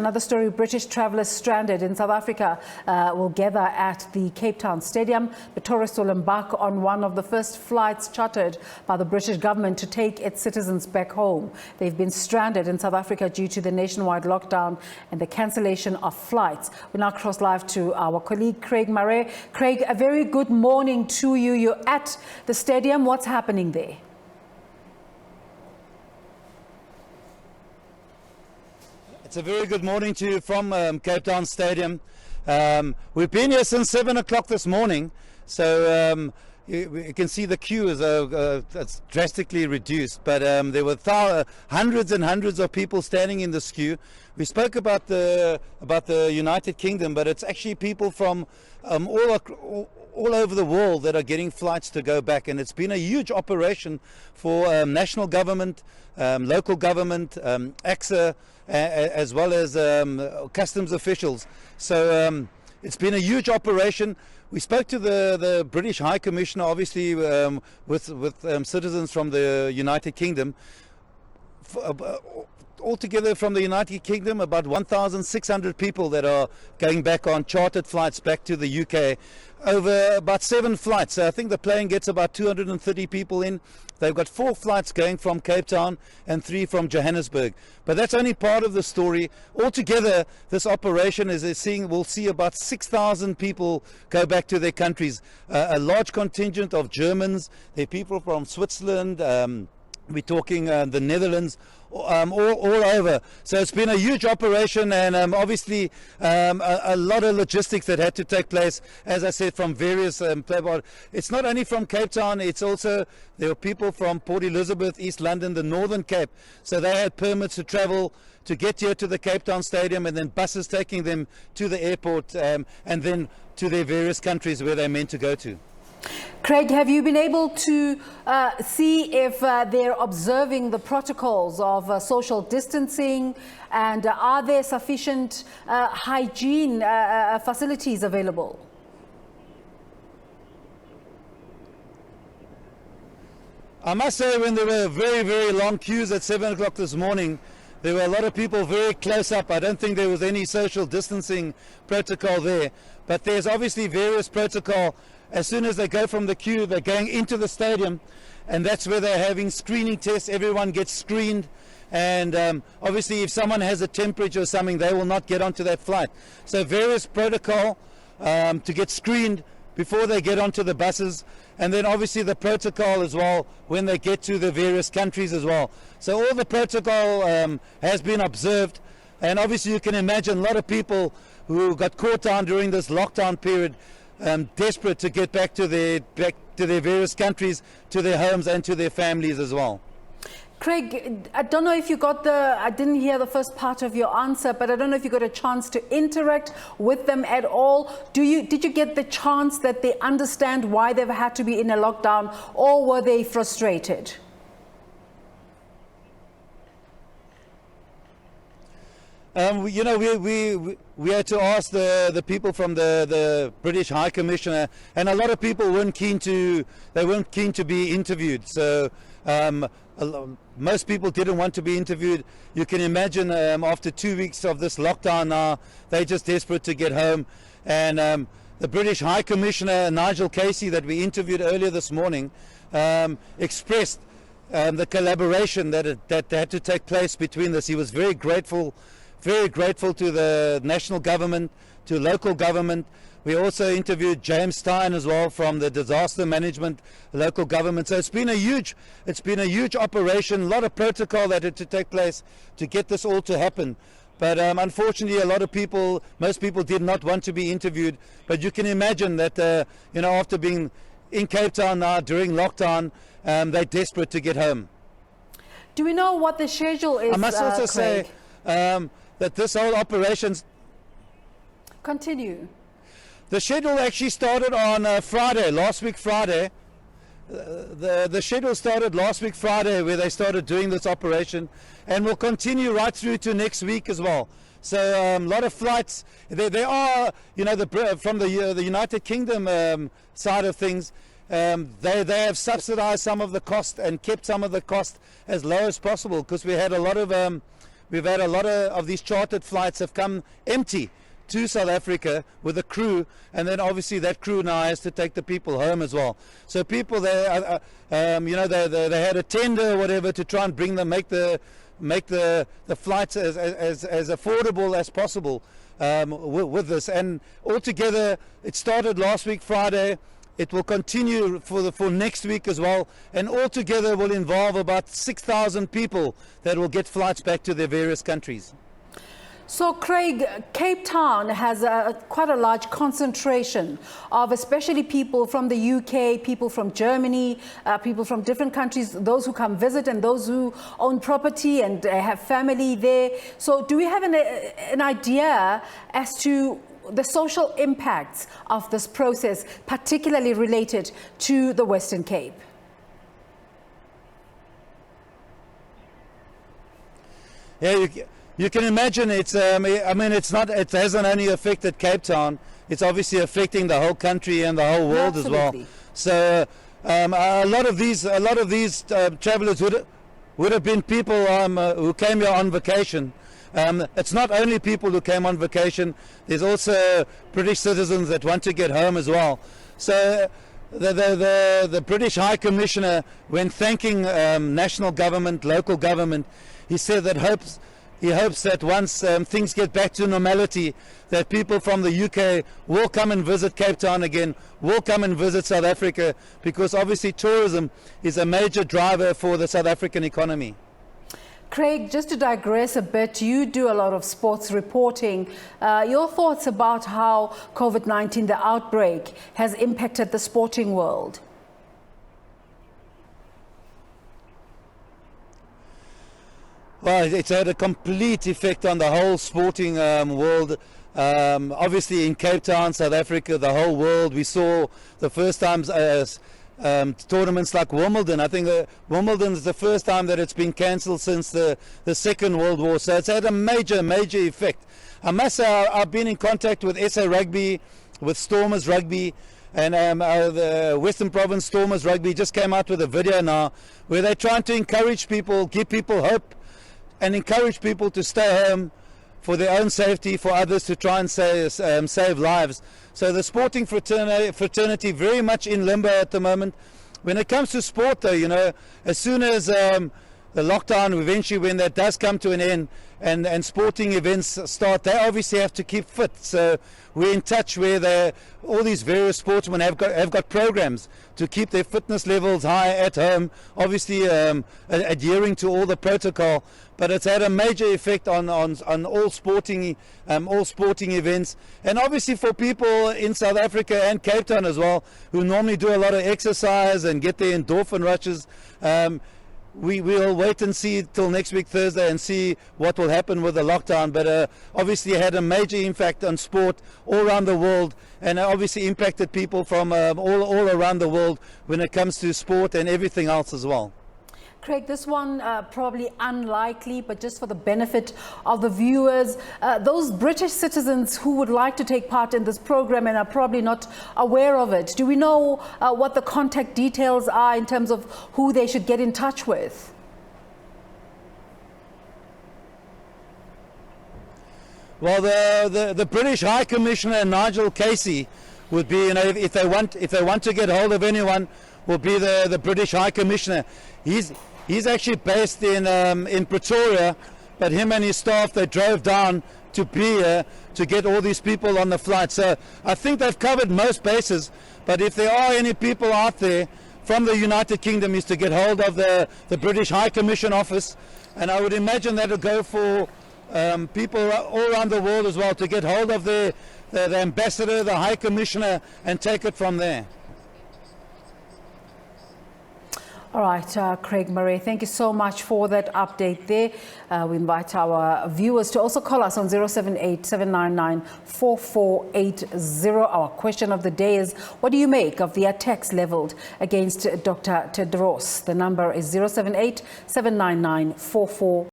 Another story, British travellers stranded in South Africa will gather at the Cape Town Stadium. The tourists will embark on one of the first flights chartered by the British government to take its citizens back home. They've been stranded in South Africa due to the nationwide lockdown and the cancellation of flights. We now cross live to our colleague Craig Marais. Craig, a very good morning to you. You're at the stadium. What's happening there? It's a very good morning to you from Cape Town Stadium. We've been here since 7 o'clock this morning, so you can see the queue is it's drastically reduced, but there were hundreds and hundreds of people standing in this queue. We spoke about the United Kingdom, but it's actually people from all over the world that are getting flights to go back, and it's been a huge operation for national government, local government, AXA, as well as customs officials. So it's been a huge operation. We spoke to the British High Commissioner, obviously with citizens from the United Kingdom. Altogether from the United Kingdom, about 1,600 people that are going back on chartered flights back to the UK over about 7 flights. So I think the plane gets about 230 people in. They've got 4 flights going from Cape Town and 3 from Johannesburg. But that's only part of the story. Altogether, this operation will see about 6,000 people go back to their countries. A large contingent of Germans, there are people from Switzerland, we're talking the Netherlands, all over. So it's been a huge operation, and obviously a lot of logistics that had to take place, as I said, from various playboys. It's not only from Cape Town, it's also there were people from Port Elizabeth, East London, the Northern Cape. So they had permits to travel to get here to the Cape Town Stadium, and then buses taking them to the airport and then to their various countries where they're meant to go to. Craig, have you been able to see if they're observing the protocols of social distancing, and are there sufficient hygiene facilities available? I must say, when there were very, very long queues at 7 o'clock this morning, there were a lot of people very close up. I don't think there was any social distancing protocol there, but there's obviously various protocol. As soon as they go from the queue, they're going into the stadium, and that's where they're having screening tests. Everyone gets screened, and obviously if someone has a temperature or something, they will not get onto that flight. So various protocol to get screened before they get onto the buses, and then obviously the protocol as well when they get to the various countries as well. So all the protocol has been observed, and obviously you can imagine a lot of people who got caught down during this lockdown period, desperate to get back to their various countries, to their homes and to their families as well. Craig, I don't know if you got I didn't hear the first part of your answer, but I don't know if you got a chance to interact with them at all. Did you get the chance that they understand why they've had to be in a lockdown, or were they frustrated? We had to ask the people from the British High Commissioner, and a lot of people weren't keen to be interviewed. So most people didn't want to be interviewed. You can imagine after 2 weeks of this lockdown now, they're just desperate to get home. And the British High Commissioner, Nigel Casey, that we interviewed earlier this morning, expressed the collaboration that had to take place between this. He was very grateful to the national government, to local government. We also interviewed James Stein as well from the disaster management local government. So it's been a huge operation, a lot of protocol that had to take place to get this all to happen. But unfortunately, most people did not want to be interviewed. But you can imagine that after being in Cape Town now during lockdown, they're desperate to get home. Do we know what the schedule is? I must also say that this whole operation... Continue. The schedule actually started on Friday, last week Friday. The schedule started last week Friday, where they started doing this operation, and will continue right through to next week as well. So a lot of flights. They are, from the United Kingdom side of things. They have subsidized some of the cost and kept some of the cost as low as possible, because we had a lot of we've had a lot of these chartered flights have come empty to South Africa with a crew, and then obviously that crew now has to take the people home as well. So people there, you know, they had a tender or whatever to try and bring them, make the flights as affordable as possible with this. And altogether, it started last week Friday. It will continue for next week as well, and altogether will involve about 6,000 people that will get flights back to their various countries. So, Craig, Cape Town has quite a large concentration of especially people from the UK, people from Germany, people from different countries, those who come visit and those who own property and have family there. So do we have an idea as to the social impacts of this process, particularly related to the Western Cape? Yeah, you can imagine it's, I mean, it hasn't only affected Cape Town, it's obviously affecting the whole country and the whole world as well. So a lot of these travelers would have been people who came here on vacation. It's not only people who came on vacation, there's also British citizens that want to get home as well. So the British High Commissioner, when thanking national government, local government, he said that he hopes that once things get back to normality, that people from the UK will come and visit Cape Town again, will come and visit South Africa, because obviously tourism is a major driver for the South African economy. Craig, just to digress a bit, you do a lot of sports reporting. Your thoughts about how COVID-19, the outbreak, has impacted the sporting world? Well, it's had a complete effect on the whole sporting world. Obviously in Cape Town, South Africa, the whole world. We saw the first times tournaments like Wimbledon. I think Wimbledon is the first time that it's been cancelled since the Second World War. So it's had a major effect. I must say I've been in contact with SA Rugby, with Stormers Rugby, and the Western Province Stormers Rugby just came out with a video now where they're trying to encourage people, give people hope, and encourage people to stay home for their own safety, for others to try and save lives. So the sporting fraternity very much in limbo at the moment. When it comes to sport though, you know, as soon as the lockdown, eventually when that does come to an end and sporting events start, they obviously have to keep fit. So we're in touch where all these various sportsmen have got programs to keep their fitness levels high at home, obviously adhering to all the protocol. But it's had a major effect on all sporting events, and obviously for people in South Africa and Cape Town as well, who normally do a lot of exercise and get their endorphin rushes. We'll wait and see till next week Thursday and see what will happen with the lockdown, but obviously it had a major impact on sport all around the world, and obviously impacted people from all around the world when it comes to sport and everything else as well. Craig, this one probably unlikely, but just for the benefit of the viewers, those British citizens who would like to take part in this program and are probably not aware of it, do we know what the contact details are in terms of who they should get in touch with? Well, the British High Commissioner Nigel Casey would be, you know, if they want to get hold of anyone, will be the British High Commissioner. He's actually based in Pretoria, but him and his staff, they drove down to be here to get all these people on the flight. So I think they've covered most bases, but if there are any people out there from the United Kingdom, is to get hold of the British High Commission office, and I would imagine that will go for people all around the world as well, to get hold of the ambassador, the High Commissioner, and take it from there. All right, Craig Marais, thank you so much for that update there. We invite our viewers to also call us on 078-799-4480. Our question of the day is, what do you make of the attacks leveled against Dr. Tedros? The number is 078-799-4480.